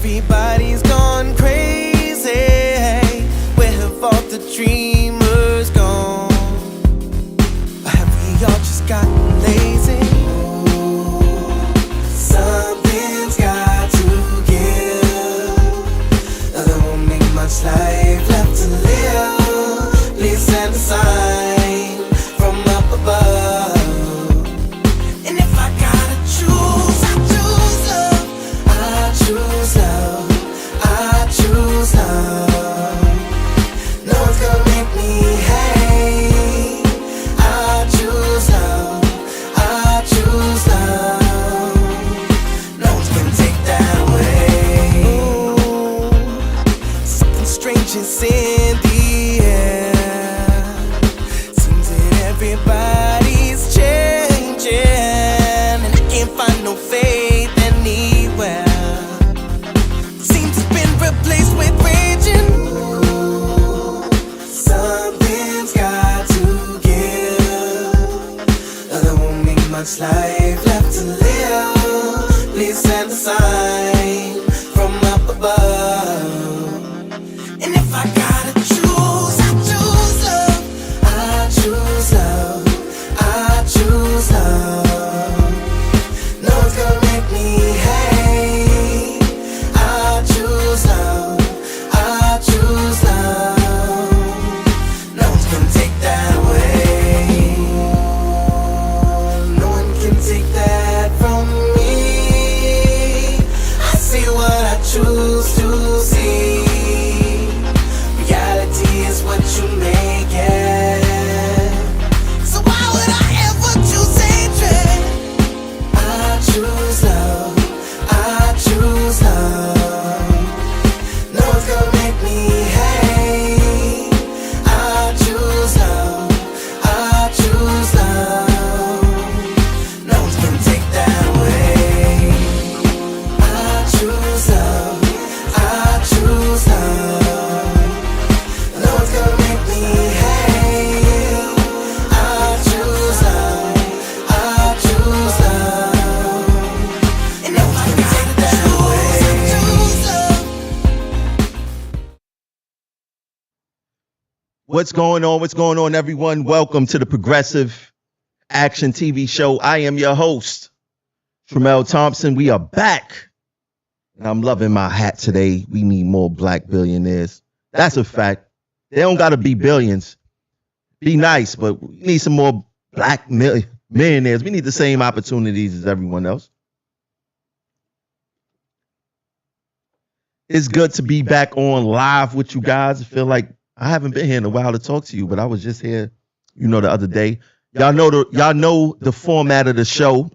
Everybody's gone crazy. Where have all the dreamers gone? Or have we all just gotten lazy? Something's got to give. There won't be much life left to live. Please send a sign from up above. And if I gotta choose, I choose love. I choose love. I choose love. No one's gonna make me hate. I choose love. I choose love. No one's gonna take that away. Ooh, something strange is in the air. Seems that everybody's changing, and I can't find no faith anywhere. Seems it's been replaced with raging. Something's got to give. There won't be much life left to live. Please send a sign from up above. And if I gotta choose, I choose love. I choose love. I choose love. No one's gonna make me hate. I choose love. I choose love. No one's gonna take that away. No one can take that from me. I see what I choose to see. Reality is what you make it. So why would I ever choose hatred? I choose love. I choose love. No one's gonna make me hate. I choose love. I choose love. No one's gonna take that away. I choose love. I choose love. No one's gonna make me hate. I choose love. I choose love. And if I gotta choose, I choose love. What's going on? What's going on, everyone? Welcome to the Progressive Action TV show. I am your host, Tramel Thompson. We are back. And I'm loving my hat today. We need more black billionaires. That's a fact. They don't got to be billions. Be nice, but we need some more black millionaires. We need the same opportunities as everyone else. It's good to be back on live with you guys. I feel like I haven't been here in a while to talk to you, but I was just here, the other day. Y'all know the format of the show.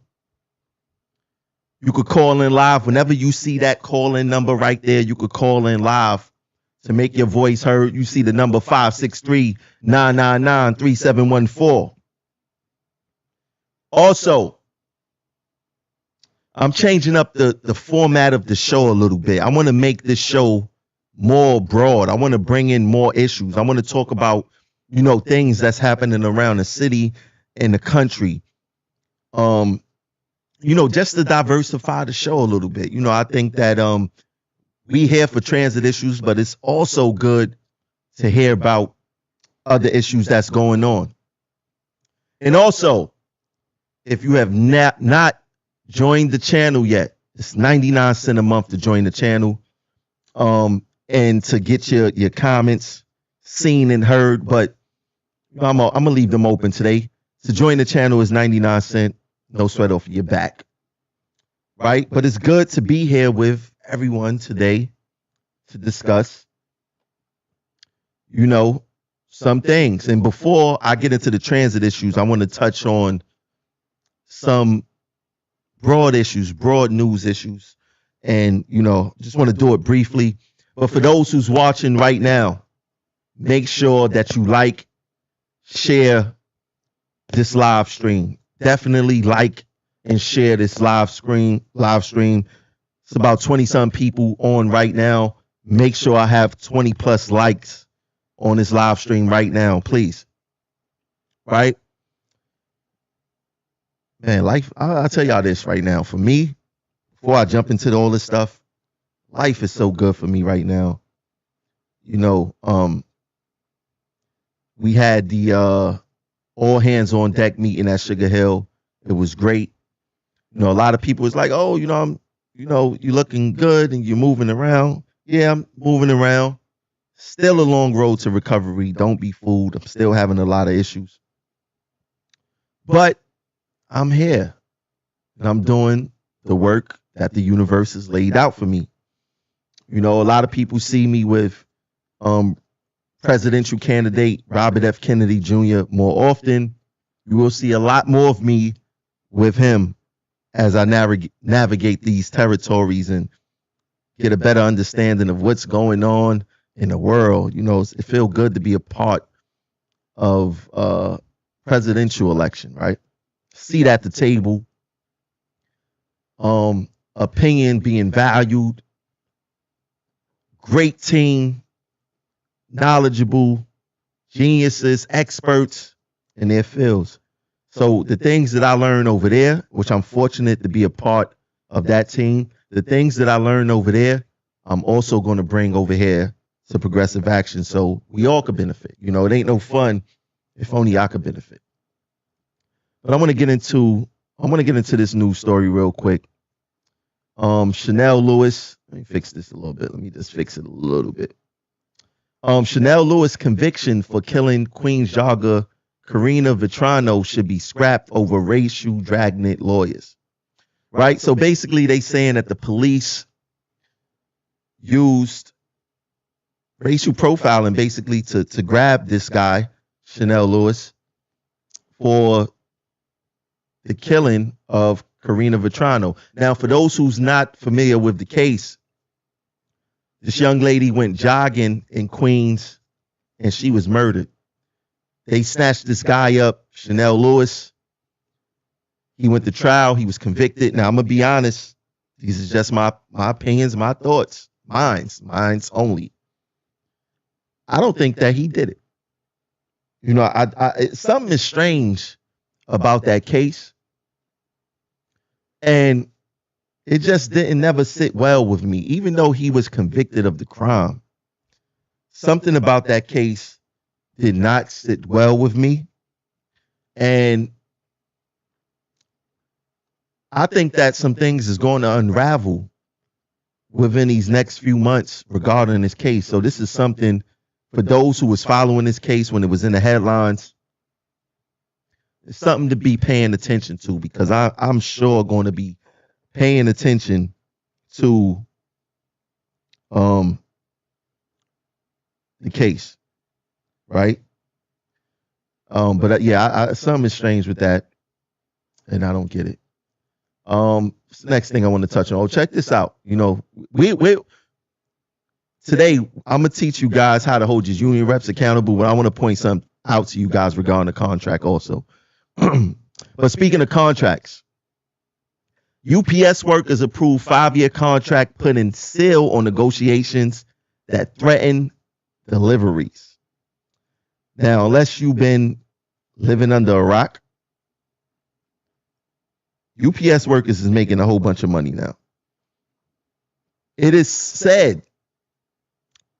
You could call in live whenever you see that call-in number right there. You could call in live to make your voice heard. You see the number 563-999-3714. Also, I'm changing up the format of the show a little bit. I want to make this show more broad. I want to bring in more issues. I want to talk about, things that's happening around the city and the country. Just to diversify the show a little bit. I think that we here for transit issues, but it's also good to hear about other issues that's going on. And also, if you have not joined the channel yet, it's 99 cents a month to join the channel. And to get your comments seen and heard, but I'm gonna leave them open today. To join the channel is 99 cents, no sweat off your back, right? But it's good to be here with everyone today to discuss, some things. And before I get into the transit issues, I want to touch on some broad issues, broad news issues, and just want to do it briefly. But for those who's watching right now, make sure that you like, share this live stream. Definitely like and share this live stream. It's about 20-some people on right now. Make sure I have 20 plus likes on this live stream right now, please. Right? Man, life, I'll tell y'all this right now. For me, before I jump into all this stuff, life is so good for me right now. You know, we had the all hands on deck meeting at Sugar Hill. It was great. You know, a lot of people was like, "Oh, you're looking good and you're moving around." Yeah, I'm moving around. Still a long road to recovery. Don't be fooled. I'm still having a lot of issues. But I'm here and I'm doing the work that the universe has laid out for me. You know, a lot of people see me with presidential candidate Robert F. Kennedy Jr. more often. You will see a lot more of me with him as I navigate these territories and get a better understanding of what's going on in the world. You know, it feels good to be a part of presidential election, right? Seat at the table, opinion being valued, great team, knowledgeable, geniuses, experts in their fields. So the things that I learned over there, which I'm fortunate to be a part of that team, the things that I learned over there, I'm also going to bring over here to Progressive Action so we all could benefit. You know, it ain't no fun if only I could benefit. But I want to get into this news story real quick. Chanel Lewis, let me fix this a little bit. Let me just fix it a little bit. Chanel Lewis conviction for killing Queens jogger Karina Vetrano should be scrapped over racial dragnet lawyers. Right? So basically they saying that the police used racial profiling basically to grab this guy, Chanel Lewis, for the killing of Karina Vetrano. Now, for those who's not familiar with the case, this young lady went jogging in Queens and she was murdered. They snatched this guy up, Chanel Lewis. He went to trial. He was convicted. Now, I'm going to be honest. These are just my opinions, my thoughts, mine's only. I don't think that he did it. You know, something is strange about that case. And it just didn't never sit well with me, even though he was convicted of the crime. Something about that case did not sit well with me. And I think that some things is going to unravel within these next few months regarding this case. So this is something for those who was following this case when it was in the headlines. It's something to be paying attention to, because I'm sure going to be paying attention to the case, right? But yeah, something is strange with that, and I don't get it. Next thing I want to touch on. Oh, check this out. You know, we today I'm gonna teach you guys how to hold your union reps accountable, but I want to point something out to you guys regarding the contract also. But speaking of contracts, UPS workers approved 5-year contract putting seal on negotiations that threaten deliveries. Now, unless you've been living under a rock, UPS workers is making a whole bunch of money now. It is said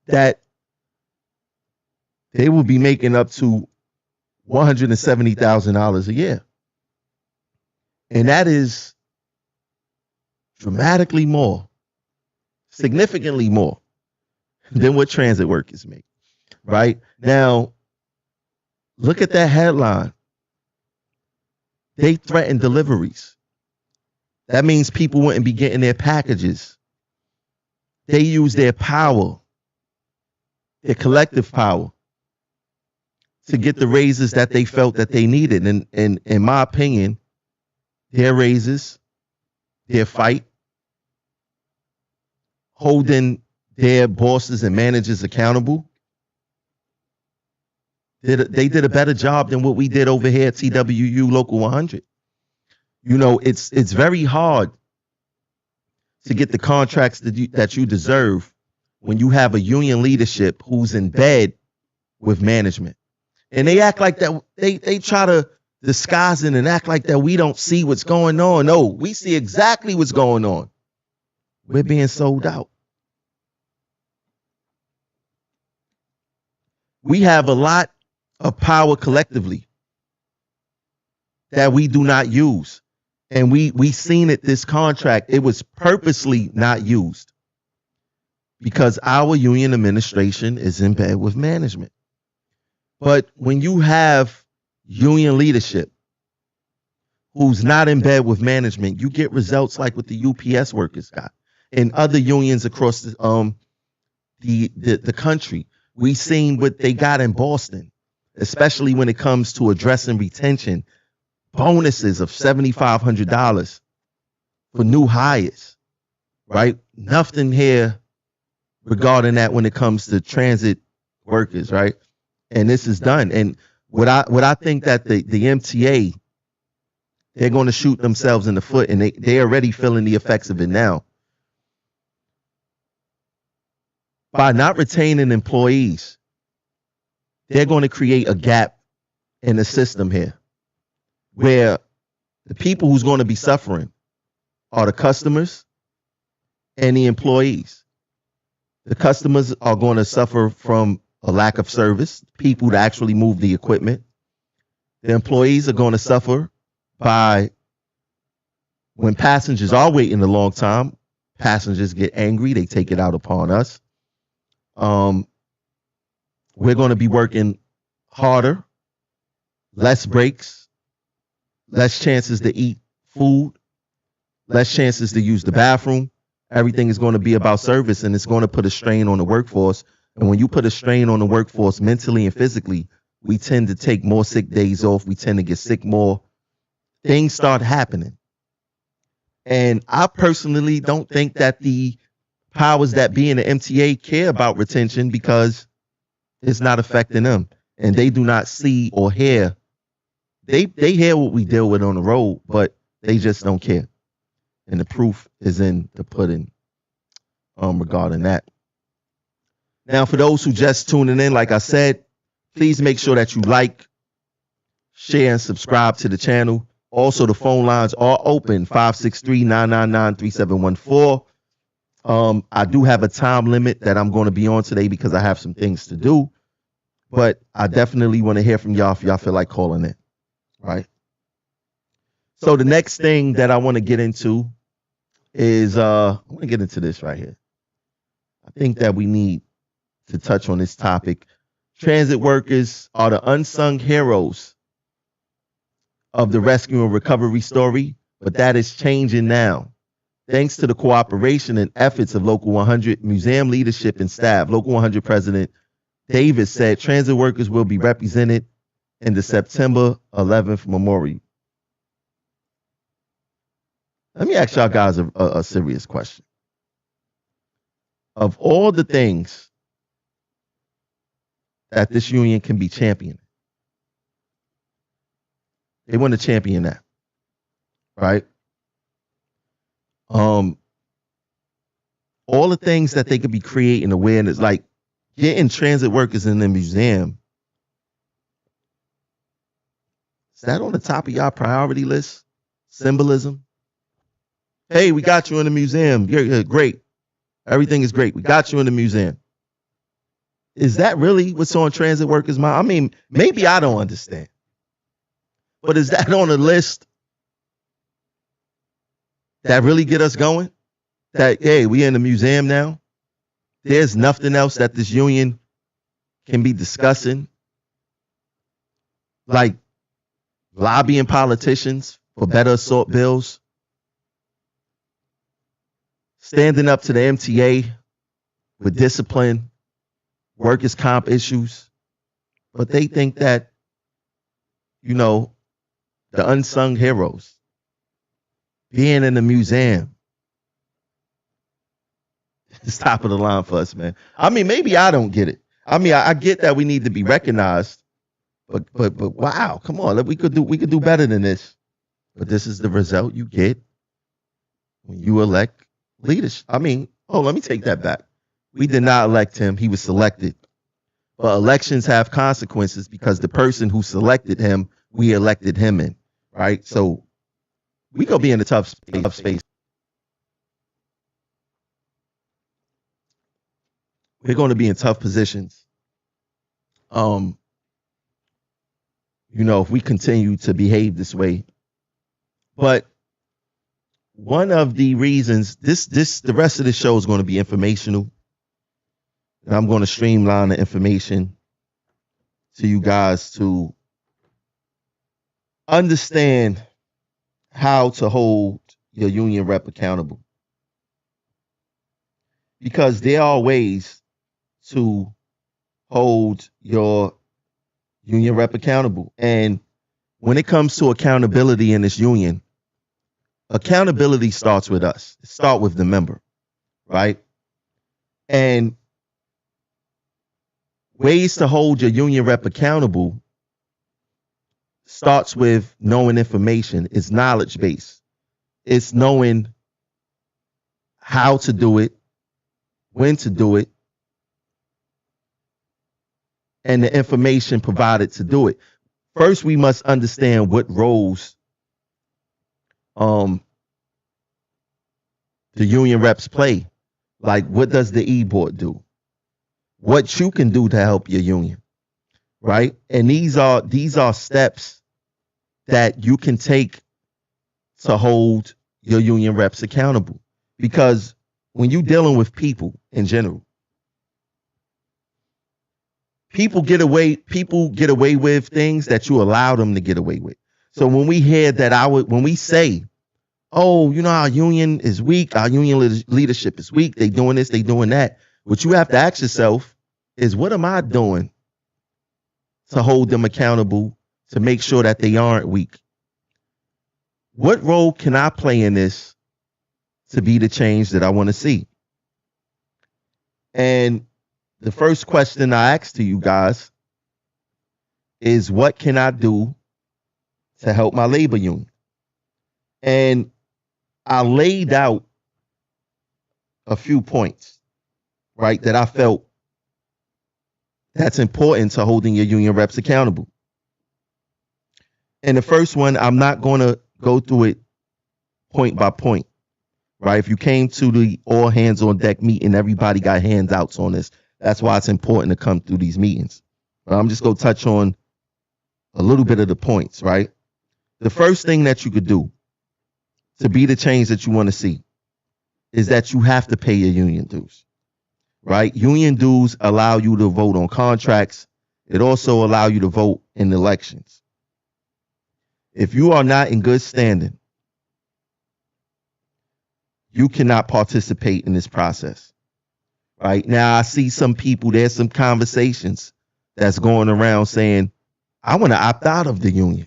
that they will be making up to $170,000 a year. And that is dramatically more, significantly more than what transit workers make, right? Now, look at that headline. They threaten deliveries. That means people wouldn't be getting their packages. They use their power, their collective power, to get the raises that they felt that they needed. And in my opinion, their raises, their fight, holding their bosses and managers accountable, they did a better job than what we did over here at TWU Local 100. You know, it's very hard to get the contracts that you deserve when you have a union leadership who's in bed with management. And they act like that. They try to disguise it and act like that we don't see what's going on. No, we see exactly what's going on. We're being sold out. We have a lot of power collectively that we do not use. And we seen it, this contract, it was purposely not used because our union administration is in bed with management. But when you have union leadership who's not in bed with management, you get results like what the UPS workers got and other unions across the country. We seen what they got in Boston, especially when it comes to addressing retention, bonuses of $7,500 for new hires, right? Nothing here regarding that when it comes to transit workers, right? And this is done. And what I think that the MTA, they're going to shoot themselves in the foot, and they're already feeling the effects of it now. By not retaining employees, they're going to create a gap in the system here where the people who's going to be suffering are the customers and the employees. The customers are going to suffer from a lack of service, people to actually move the equipment. The employees are going to suffer by when passengers are waiting a long time, passengers get angry, they take it out upon us. We're going to be working harder, less breaks, less chances to eat food, less chances to use the bathroom. Everything is going to be about service, and it's going to put a strain on the workforce. And when you put a strain on the workforce mentally and physically, we tend to take more sick days off. We tend to get sick more. Things start happening. And I personally don't think that the powers that be in the MTA care about retention because it's not affecting them. And they do not see or hear. They hear what we deal with on the road, but they just don't care. And the proof is in the pudding regarding that. Now, for those who just tuning in, like I said, please make sure that you like, share, and subscribe to the channel. Also, the phone lines are open, 563-999-3714. I do have a time limit that I'm going to be on today because I have some things to do. But I definitely want to hear from y'all if y'all feel like calling in, right? So the next thing that I want to get into is I want to get into this right here. I think that we need to touch on this topic. Transit workers are the unsung heroes of the rescue and recovery story, but that is changing now. Thanks to the cooperation and efforts of Local 100 museum leadership and staff, Local 100 President Davis said transit workers will be represented in the September 11th memorial. Let me ask y'all guys a serious question. Of all the things that this union can be championing, they want to champion that, right? All the things that they could be creating awareness, like getting transit workers in the museum. Is that on the top of y'all priority list? Symbolism? Hey, we got you in the museum. You're great. Everything is great. We got you in the museum. Is that really what's on transit workers' mind? I mean, maybe I don't understand. But is that on the list that really get us going? That, hey, we in the museum now. There's nothing else that this union can be discussing. Like lobbying politicians for better assault bills. Standing up to the MTA with discipline, workers' comp issues. But they think that, you know, the unsung heroes, being in the museum, it's top of the line for us, man. I mean, maybe I don't get it. I mean, I get that we need to be recognized, but wow, come on, we could do better than this. But this is the result you get when you elect leaders. I mean, let me take that back. We did not elect him; he was selected. But elections have consequences because the person who selected him, we elected him in, right? So we gonna be in a tough space. We're going to be in tough positions Um, if we continue to behave this way. But one of the reasons the rest of the show is going to be informational. And I'm going to streamline the information to you guys to understand how to hold your union rep accountable. Because there are ways to hold your union rep accountable. And when it comes to accountability in this union, accountability starts with us. It starts with the member, right? And ways to hold your union rep accountable starts with knowing information. It's knowledge based. It's knowing how to do it, when to do it, and the information provided to do it. First, we must understand what roles the union reps play. Like, what does the e-board do? What you can do to help your union, right? And these are steps that you can take to hold your union reps accountable. Because when you're dealing with people in general, people get away with things that you allow them to get away with. So when we hear that when we say, oh, our union is weak, our union leadership is weak, they doing this, they doing that, what you have to ask yourself is, what am I doing to hold them accountable, to make sure that they aren't weak? What role can I play in this to be the change that I want to see? And the first question I ask to you guys is, what can I do to help my labor union? And I laid out a few points, right, that I felt that's important to holding your union reps accountable. And the first one, I'm not going to go through it point by point, right? If you came to the all hands on deck meeting, everybody got handouts on this. That's why it's important to come through these meetings. But I'm just going to touch on a little bit of the points, right? The first thing that you could do to be the change that you want to see is that you have to pay your union dues, right? Union dues allow you to vote on contracts. It also allows you to vote in elections. If you are not in good standing, you cannot participate in this process. Right now, I see some people, there's some conversations that's going around saying, I want to opt out of the union.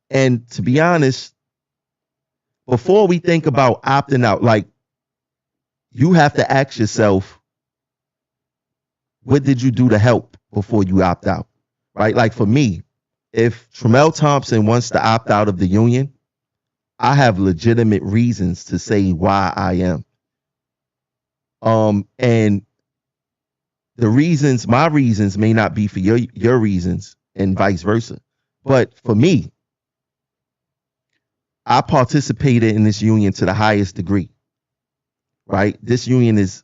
And to be honest, before we think about opting out, like, you have to ask yourself, what did you do to help before you opt out? Right? Like, for me, if Tremel Thompson wants to opt out of the union, I have legitimate reasons to say why I am. And the reasons, my reasons may not be for your reasons, and vice versa. But for me, I participated in this union to the highest degree, right? This union is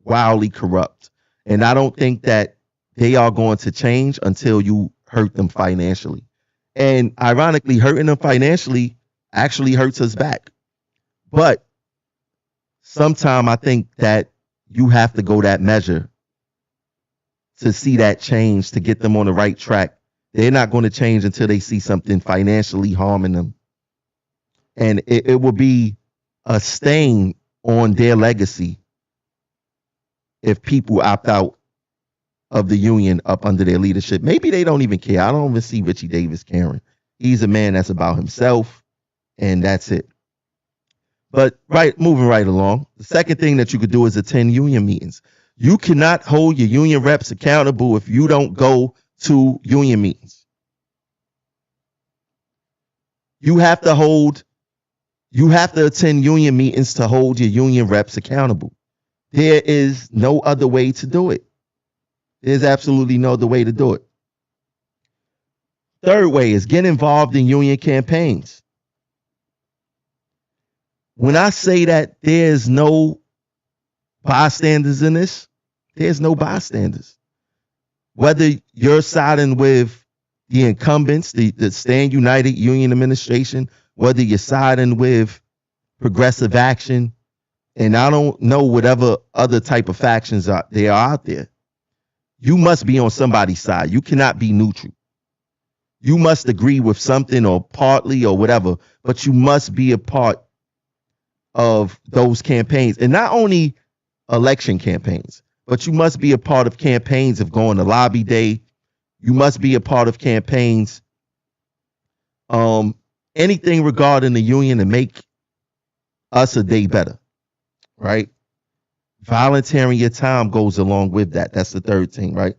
wildly corrupt. And I don't think that they are going to change until you hurt them financially. And ironically, hurting them financially actually hurts us back. But sometimes I think that you have to go that measure to see that change, to get them on the right track. They're not going to change until they see something financially harming them. And it will be a stain on their legacy if people opt out of the union up under their leadership. Maybe they don't even care. I don't even see Richie Davis caring. He's a man that's about himself, and that's it. But moving right along, the second thing that you could do is attend union meetings. You cannot hold your union reps accountable if you don't go to union meetings. You have to attend union meetings to hold your union reps accountable. There is no other way to do it. There's absolutely no other way to do it. Third way is get involved in union campaigns. When I say that there's no bystanders in this, there's no bystanders. Whether you're siding with the incumbents, the Stand United Union Administration, whether you're siding with Progressive Action, and I don't know whatever other type of factions are out there, you must be on somebody's side. You cannot be neutral. You must agree with something or partly or whatever, but you must be a part of those campaigns. And not only election campaigns, but you must be a part of campaigns of going to lobby day. You must be a part of campaigns, anything regarding the union to make us a day better, right? Volunteering your time goes along with that. That's the third thing, right?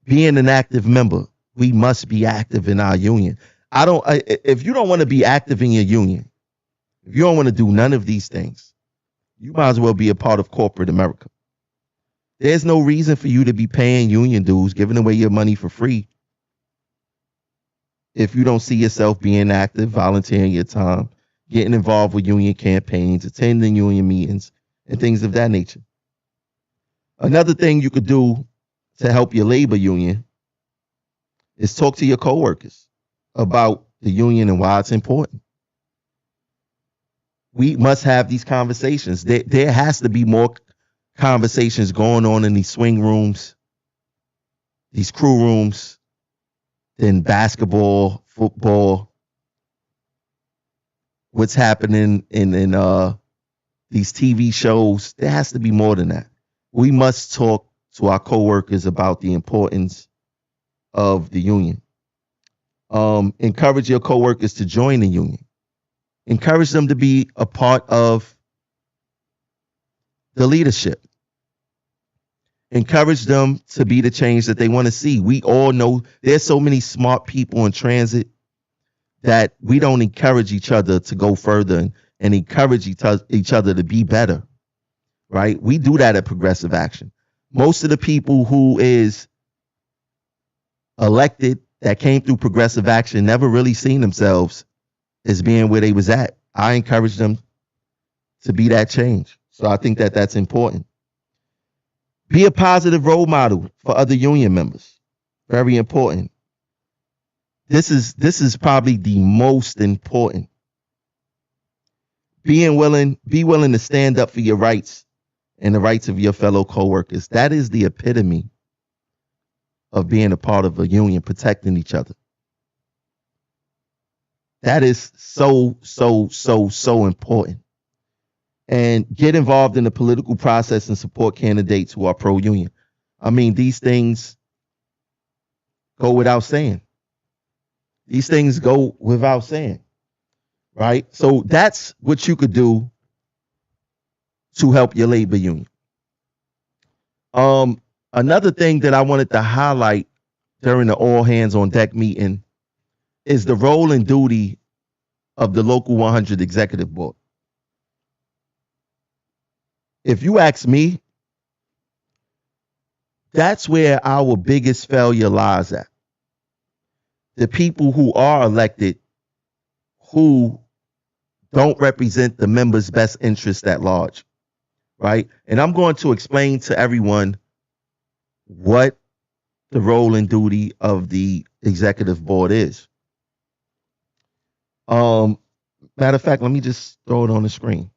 Being an active member. We must be active in our union. If you don't want to be active in your union, if you don't want to do none of these things, you might as well be a part of corporate America. There's no reason for you to be paying union dues, giving away your money for free, if you don't see yourself being active, volunteering your time, getting involved with union campaigns, attending union meetings, and things of that nature. Another thing you could do to help your labor union is talk to your coworkers about the union and why it's important. We must have these conversations. There has to be more conversations going on in these swing rooms, these crew rooms, than basketball, football, what's happening in these TV shows. There has to be more than that. We must talk to our coworkers about the importance of the union. Encourage your coworkers to join the union. Encourage them to be a part of the leadership. Encourage them to be the change that they want to see. We all know there's so many smart people in transit that we don't encourage each other to go further and encourage each other to be better, right? We do that at Progressive Action. Most of the people who is elected that came through Progressive Action never really seen themselves as being where they was at. I encourage them to be that change. So I think that that's important. Be a positive role model for other union members. Very important. This is probably the most important. Be willing to stand up for your rights and the rights of your fellow coworkers. That is the epitome of being a part of a union, protecting each other. That is so important. And get involved in the political process and support candidates who are pro-union. I mean, these things go without saying. These things go without saying, right? So that's what you could do to help your labor union. Another thing that I wanted to highlight during the all hands on deck meeting is the role and duty of the Local 100 Executive Board. If you ask me, that's where our biggest failure lies at. The people who are elected who don't represent the members' best interest at large, right? And I'm going to explain to everyone what the role and duty of the executive board is. Matter of fact, let me just throw it on the screen.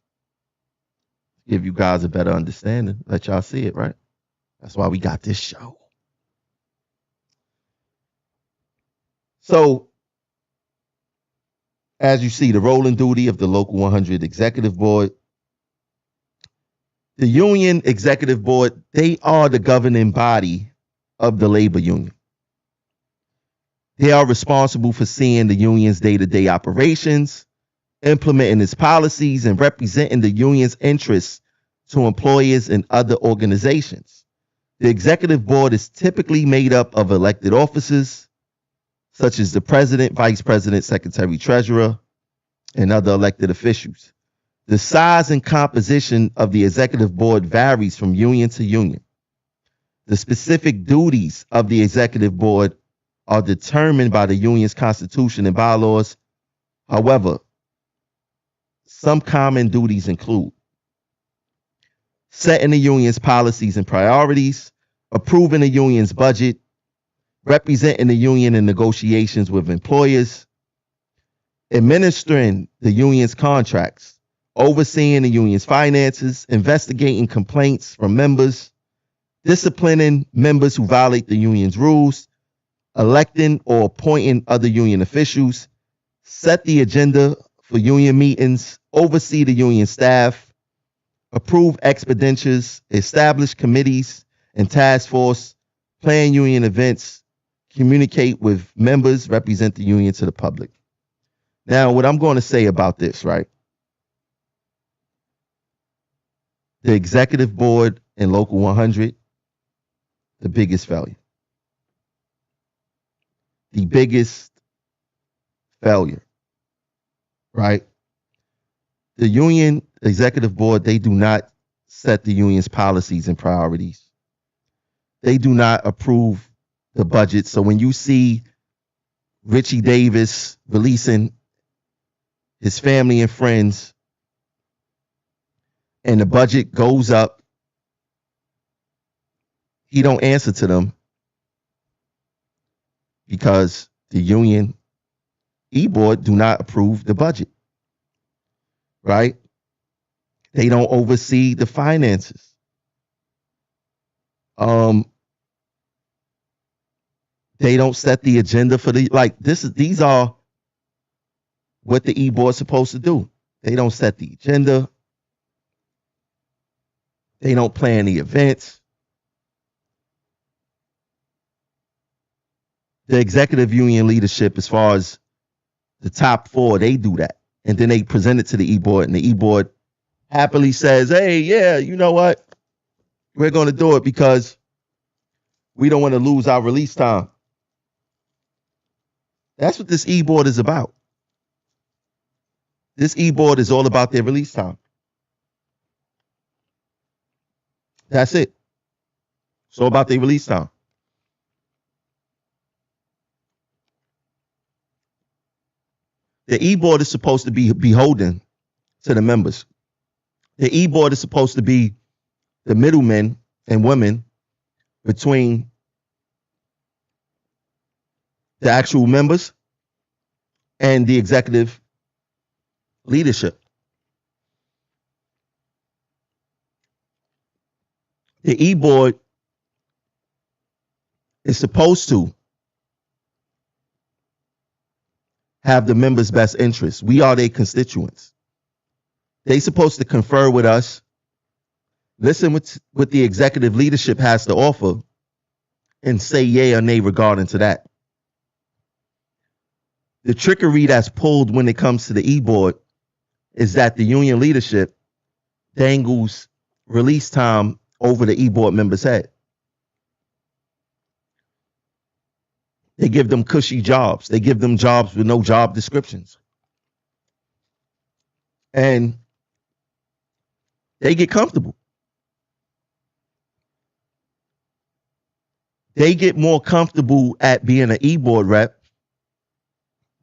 Give you guys a better understanding. Let y'all see it, right? That's why we got this show. So, as you see, the role and duty of the Local 100 Executive Board. The Union Executive Board, they are the governing body of the labor union. They are responsible for seeing the union's day-to-day operations, implementing its policies, and representing the union's interests to employers and other organizations. The executive board is typically made up of elected officers, such as the president, vice president, secretary, treasurer, and other elected officials. The size and composition of the executive board varies from union to union. The specific duties of the executive board are determined by the union's constitution and bylaws. However, some common duties include setting the union's policies and priorities, approving the union's budget, representing the union in negotiations with employers, administering the union's contracts, overseeing the union's finances, investigating complaints from members, disciplining members who violate the union's rules, electing or appointing other union officials, set the agenda for union meetings, oversee the union staff, approve expenditures, establish committees and task force, plan union events, communicate with members, represent the union to the public. Now, what I'm going to say about this, right? The executive board in Local 100, the biggest failure. The biggest failure, right? The union executive board, they do not set the union's policies and priorities. They do not approve the budget. So when you see Richie Davis releasing his family and friends and the budget goes up, he don't answer to them because the union e-board do not approve the budget, right? They don't oversee the finances. They don't set the agenda for these are what the e-board is supposed to do. They don't set the agenda. They don't plan the events. The executive union leadership, as far as the top four, they do that. And then they present it to the e-board, and the e-board happily says, hey, yeah, you know what? We're going to do it because we don't want to lose our release time. That's what this e-board is about. This e-board is all about their release time. That's it. It's all about their release time. The e-board is supposed to be beholden to the members. The e-board is supposed to be the middlemen and women between the actual members and the executive leadership. The e-board is supposed to have the members' best interests. We are their constituents. They're supposed to confer with us, listen what the executive leadership has to offer, and say yay or nay regarding to that. The trickery that's pulled when it comes to the e-board is that the union leadership dangles release time over the e-board members' head. They give them cushy jobs. They give them jobs with no job descriptions. And they get comfortable. They get more comfortable at being an e-board rep,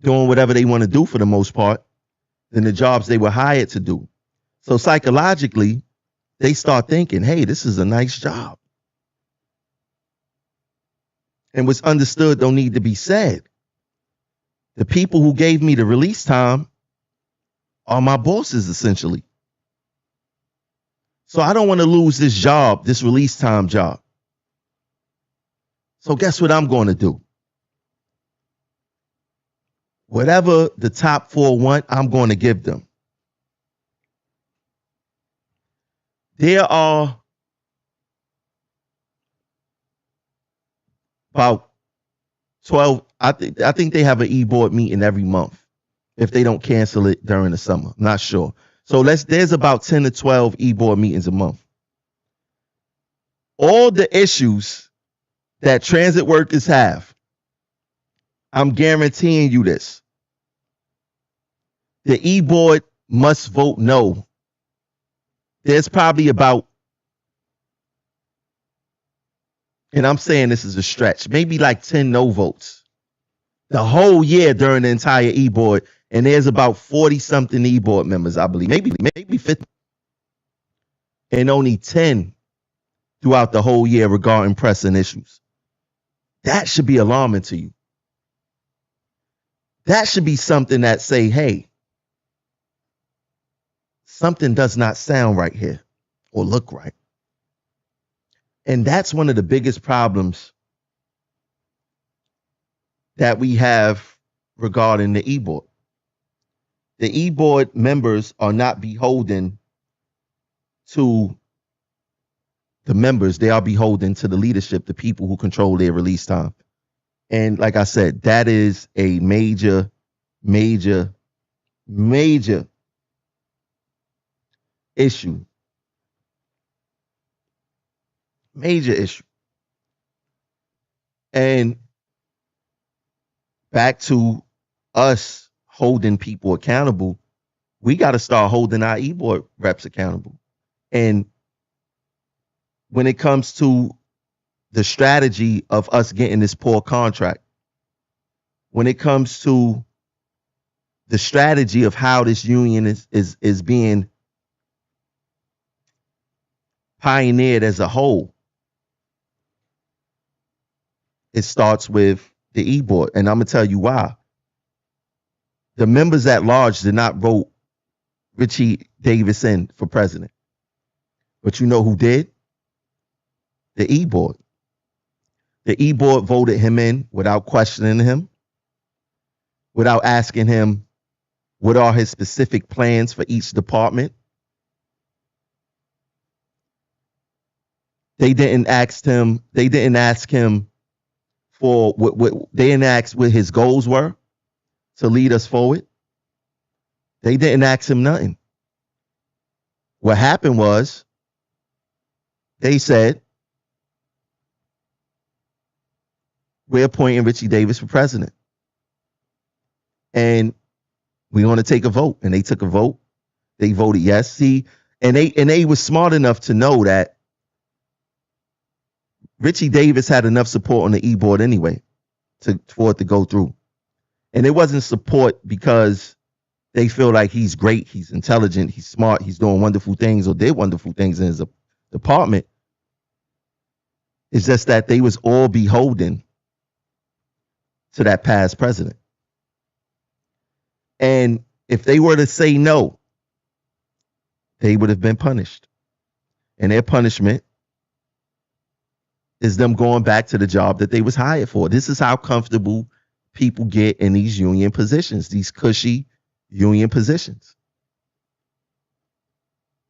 doing whatever they want to do for the most part, than the jobs they were hired to do. So psychologically, they start thinking, hey, this is a nice job. And what's understood don't need to be said. The people who gave me the release time are my bosses, essentially. So I don't want to lose this job, this release time job. So guess what I'm going to do? Whatever the top four want, I'm going to give them. There are about 12, I think they have an e-board meeting every month if they don't cancel it during the summer. I'm not sure. So there's about 10 to 12 e-board meetings a month. All the issues that transit workers have, I'm guaranteeing you this. The e-board must vote no. There's probably about, and I'm saying this is a stretch, maybe like 10 no votes the whole year during the entire e-board. And there's about 40 something e-board members, I believe, maybe 50, and only 10 throughout the whole year regarding pressing issues. That should be alarming to you. That should be something that say, hey, something does not sound right here or look right. And that's one of the biggest problems that we have regarding the e-board. The e-board members are not beholden to the members. They are beholden to the leadership, the people who control their release time. And like I said, that is a major, major, major issue. Major issue. And back to us holding people accountable, we got to start holding our e-board reps accountable. And when it comes to the strategy of us getting this poor contract, when it comes to the strategy of how this union is being pioneered as a whole, it starts with the e-board. And I'm going to tell you why. The members at large did not vote Richie Davis in for president. But you know who did? The e-board. The e-board voted him in without questioning him, without asking him what are his specific plans for each department. They didn't ask him for they didn't ask what his goals were to lead us forward. They didn't ask him nothing. What happened was they said, we're appointing Richie Davis for president. And we're going to take a vote. And they took a vote. They voted yes. See, and they were smart enough to know that Richie Davis had enough support on the e-board anyway for it to go through. And it wasn't support because they feel like he's great, he's intelligent, he's smart, he's doing wonderful things or did wonderful things in his department. It's just that they was all beholden to that past president. And if they were to say no, they would have been punished. And their punishment is them going back to the job that they was hired for. This is how comfortable people get in these union positions, these cushy union positions.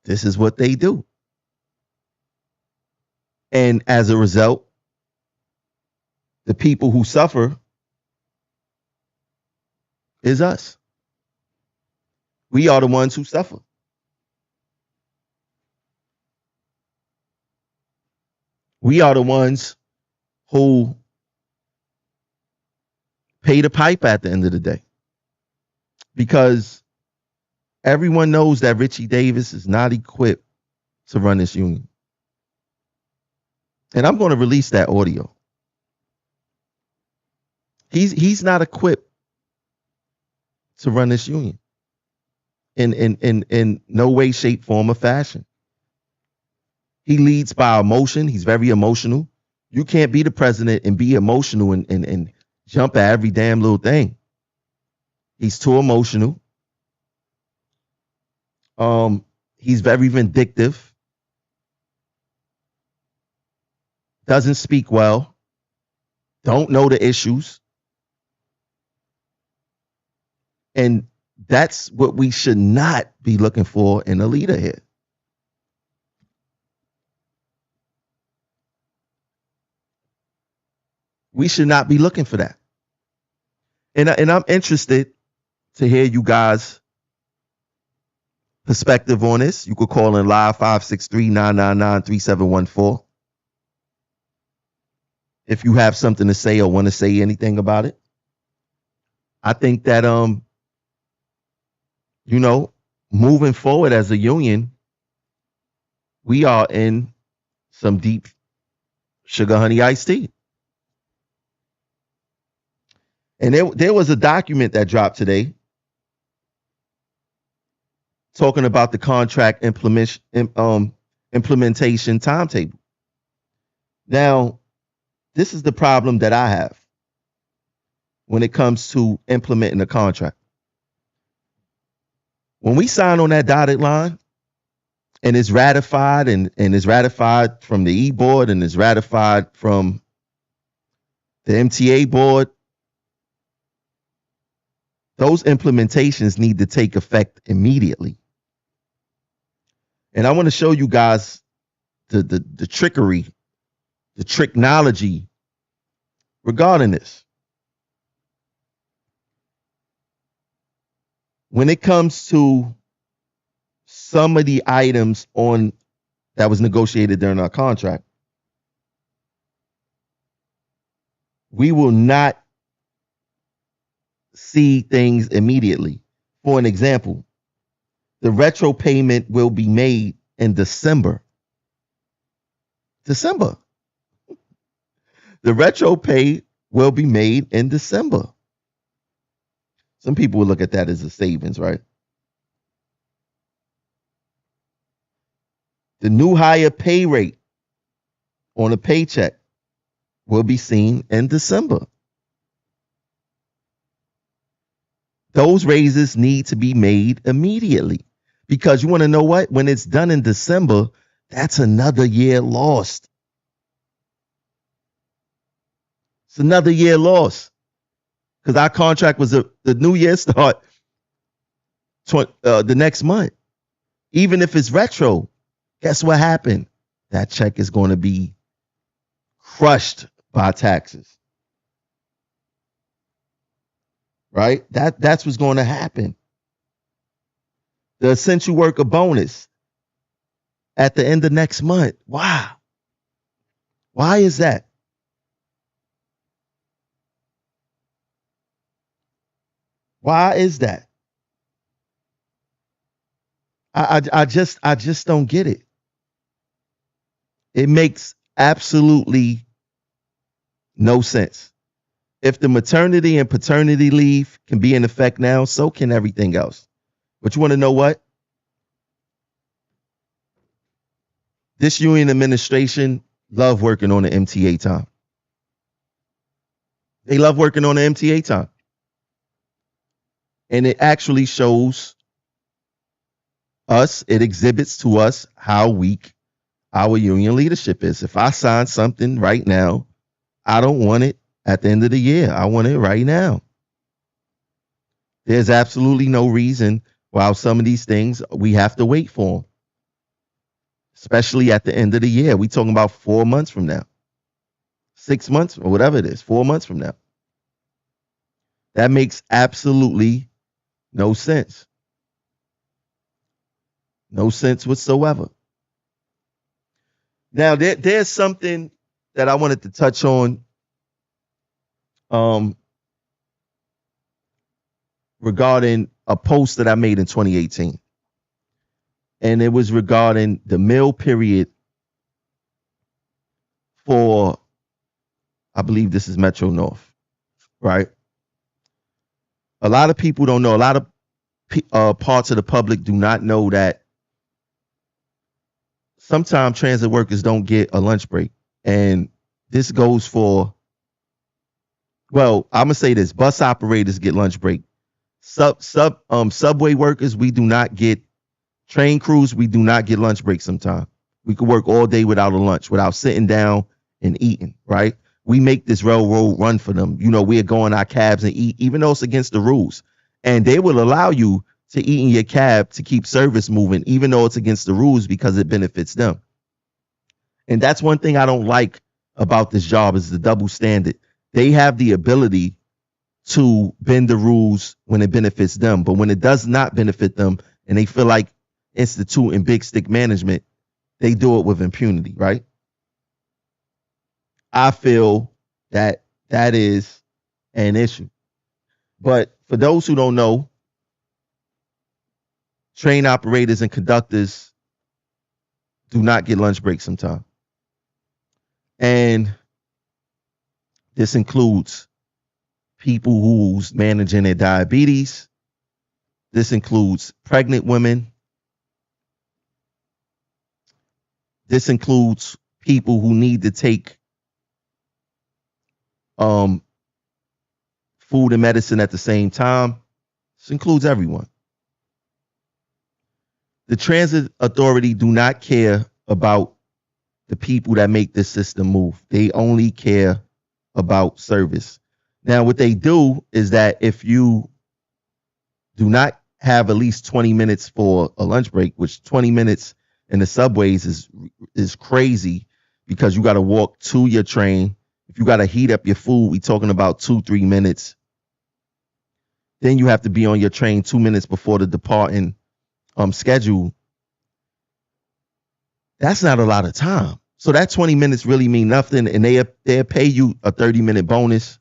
This is what they do. And as a result, the people who suffer is us. We are the ones who suffer. We are the ones who pay the pipe at the end of the day. Because everyone knows that Richie Davis is not equipped to run this union. And I'm going to release that audio. He's not equipped to run this union in no way, shape, form, or fashion. He leads by emotion. He's very emotional. You can't be the president and be emotional and jump at every damn little thing. He's too emotional. He's very vindictive. Doesn't speak well. Don't know the issues. And that's what we should not be looking for in a leader here. We should not be looking for that. And I'm interested to hear you guys' perspective on this. You could call in live 563-999-3714. If you have something to say or want to say anything about it. I think that moving forward as a union, we are in some deep sugar honey iced tea. And there was a document that dropped today talking about the contract implementation timetable. Now, this is the problem that I have when it comes to implementing a contract. When we sign on that dotted line and it's ratified and it's ratified from the E-board and it's ratified from the MTA board, those implementations need to take effect immediately. And I want to show you guys the trickery, the technology regarding this. When it comes to some of the items on that was negotiated during our contract, we will not see things immediately. For an example, the retro payment will be made in December. The retro pay will be made in December. Some people will look at that as a savings, right? The new higher pay rate on a paycheck will be seen in December. Those raises need to be made immediately, because you want to know what? When it's done in December, that's another year lost. It's another year lost, because our contract was the new year start the next month. Even if it's retro, guess what happened? That check is going to be crushed by taxes. Right? That's what's going to happen. The essential worker bonus at the end of next month. Wow. Why is that? Why is that? I just don't get it. It makes absolutely no sense. If the maternity and paternity leave can be in effect now, so can everything else. But you want to know what? This union administration love working on the MTA time. They love working on the MTA time. And it actually shows us, it exhibits to us how weak our union leadership is. If I sign something right now, I don't want it at the end of the year. I want it right now. There's absolutely no reason why some of these things we have to wait for them, especially at the end of the year. We're talking about 4 months from now, 6 months, or whatever it is, 4 months from now. That makes absolutely no sense. No sense whatsoever. Now, there's something that I wanted to touch on regarding a post that I made in 2018. And it was regarding the meal period for, I believe this is Metro North, right? A lot of people don't know. A lot of parts of the public do not know that sometimes transit workers don't get a lunch break. And this goes for, well, I'm gonna say this: bus operators get lunch break. Subway workers, we do not get. Train crews, we do not get lunch breaks sometimes. We could work all day without a lunch, without sitting down and eating, right? We make this railroad run for them. You know, we're going our cabs and eat, even though it's against the rules. And they will allow you to eat in your cab to keep service moving, even though it's against the rules, because it benefits them. And that's one thing I don't like about this job, is the double standard. They have the ability to bend the rules when it benefits them, but when it does not benefit them and they feel like instituting big stick management, they do it with impunity, right? I feel that that is an issue. But for those who don't know, train operators and conductors do not get lunch breaks sometimes. And this includes people who's managing their diabetes. This includes pregnant women. This includes people who need to take food and medicine at the same time. This includes everyone. The transit authority do not care about the people that make this system move. They only care about service. Now, what they do is that if you do not have at least 20 minutes for a lunch break, which 20 minutes in the subways is crazy because you got to walk to your train. If you got to heat up your food, we're talking about 2-3 minutes. Then you have to be on your train 2 minutes before the departing schedule. That's not a lot of time. So that 20 minutes really mean nothing, and they'll pay you a 30-minute bonus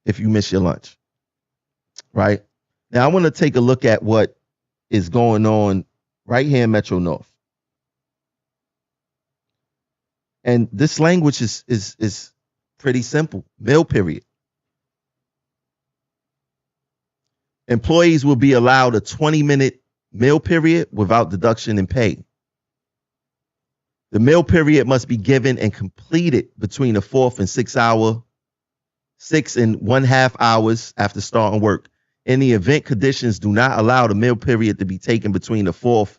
if you miss your lunch, right? Now, I want to take a look at what is going on right here in Metro North. And this language is pretty simple. Meal period. Employees will be allowed a 20-minute meal period without deduction in pay. The meal period must be given and completed between the 4th and 6 and 1/2 hours after starting work. In the event conditions do not allow the meal period to be taken between the 4th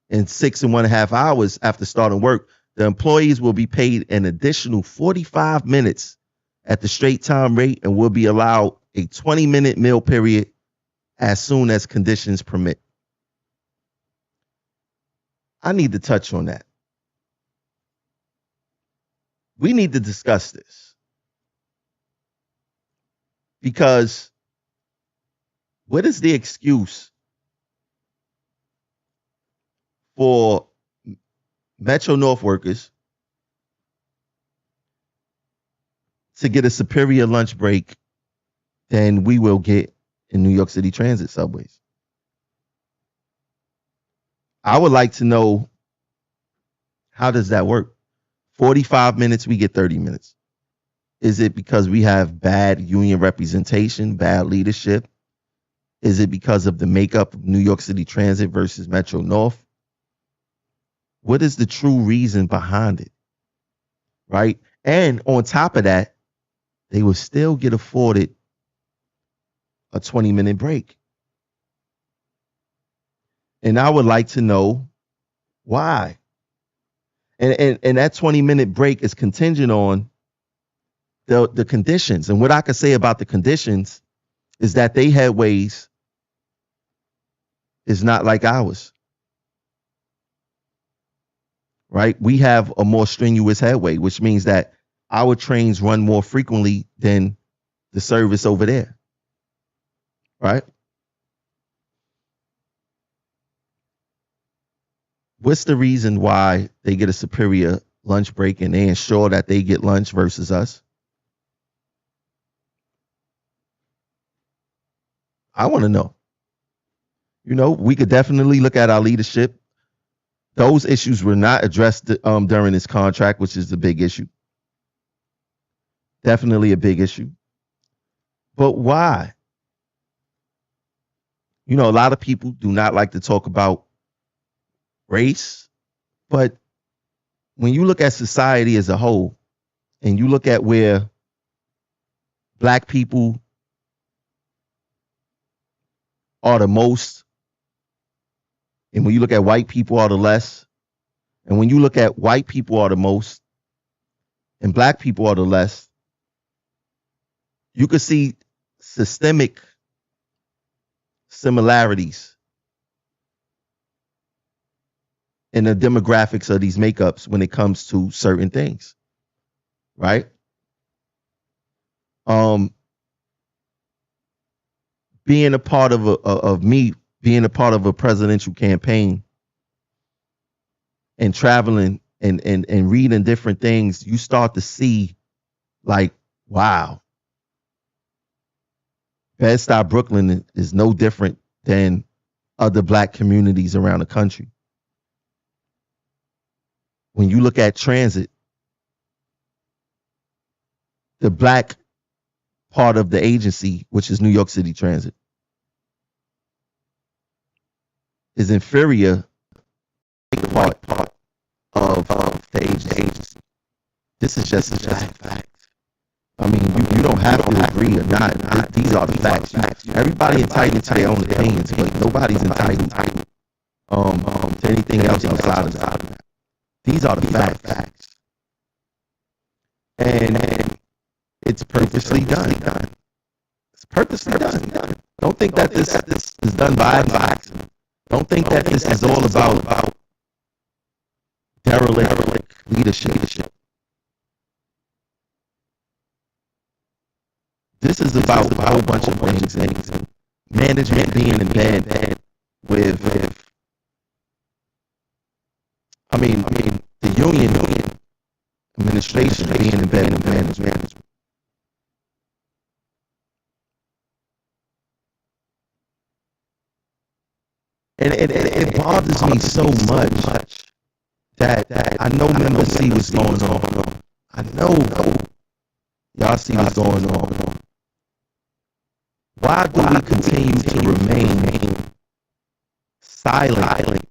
and 6 and 1/2 hours after starting work, the employees will be paid an additional 45 minutes at the straight time rate and will be allowed a 20-minute meal period as soon as conditions permit. I need to touch on that. We need to discuss this because what is the excuse for Metro North workers to get a superior lunch break than we will get in New York City Transit subways? I would like to know, how does that work? 45 minutes, we get 30 minutes. Is it because we have bad union representation, bad leadership? Is it because of the makeup of New York City Transit versus Metro North? What is the true reason behind it? Right? And on top of that, they will still get afforded a 20-minute break. And I would like to know why. And that 20-minute break is contingent on the conditions. And what I could say about the conditions is that they headways is not like ours. Right? We have a more strenuous headway, which means that our trains run more frequently than the service over there. Right? What's the reason why they get a superior lunch break and they ensure that they get lunch versus us? I want to know. You know, we could definitely look at our leadership. Those issues were not addressed during this contract, which is the big issue. Definitely a big issue. But why? You know, a lot of people do not like to talk about race, but when you look at society as a whole and you look at where Black people are the most, and when you look at white people are the less, and when you look at white people are the most and Black people are the less, you could see systemic similarities in the demographics of these makeups when it comes to certain things, right? Being a part of being a part of a presidential campaign and traveling and reading different things, you start to see like, wow, Bed-Stuy, Brooklyn is no different than other Black communities around the country. When you look at transit, the Black part of the agency, which is New York City Transit, is inferior to the part of the agency. This is just a fact. I mean, have to agree or not. These are the facts. Everybody entitled to their own opinions, but nobody's entitled to anything else outside of that. These are the facts. And it's purposely done. It's purposely done. Don't think that this is done by accident. Don't think that this is all about derelict leadership. This is about a whole bunch of things and management being in bed with the union administration being in bed with management. And it bothers me so much that I know members see what's going on. I know y'all see what's going on. Why do we continue to remain silent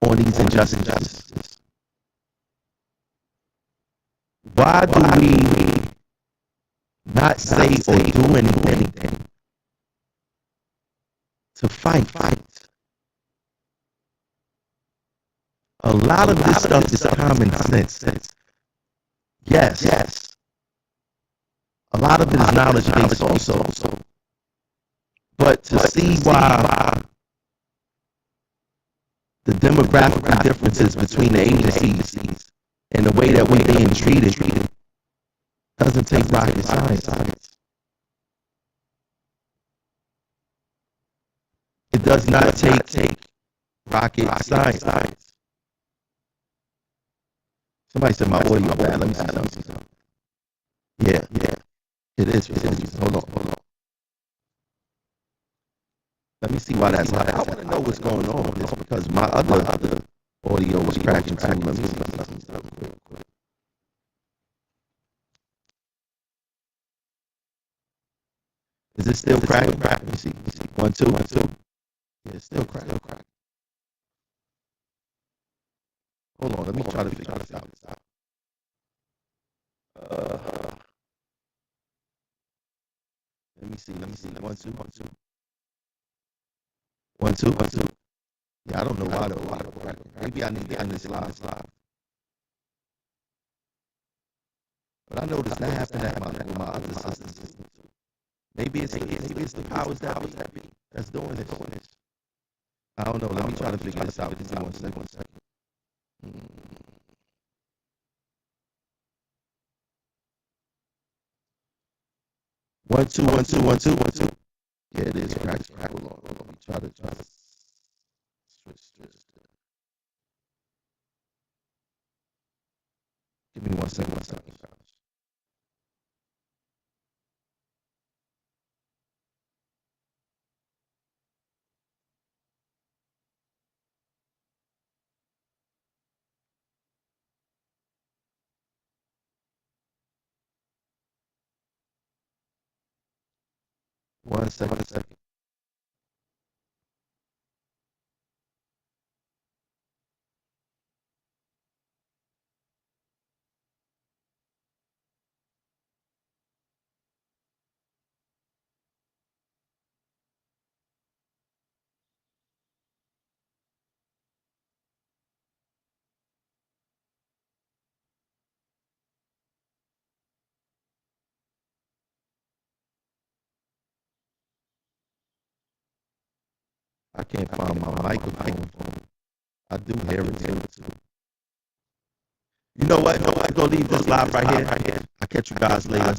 on these injustices? Why do we not say or do anything to fight? A lot of this stuff is common sense. Yes. A lot of it is knowledge-based also. But to see why the demographic differences between the agencies and the way that we're being treated doesn't take rocket science. It does not take rocket science. Somebody said my audio bad. Let me see. Yeah. It is for some reason. Hold on. Let me see why that's like. I want to know what's going on with this because my other audio was cracking too. Let me see something real quick. Is it still cracking? Let me see. 1, 2. Yeah, it's still cracking. Hold on. Let me try to figure this out. Let me see. 1, 2. 1, 2. Yeah, I don't know why they're cracking. Maybe I need to end this live. But I noticed that happened with my other systems too. Maybe it's the powers that be that's doing this. I don't know. Let me try to figure this out. Give me 1 second. 1, 2. Yeah, it is cracking. Hold on. Let me try to switch. Give me 1 second. One second. I can't find my microphone. I do hear it too. You know what? I'm gonna leave this live right here. I'll catch you guys later.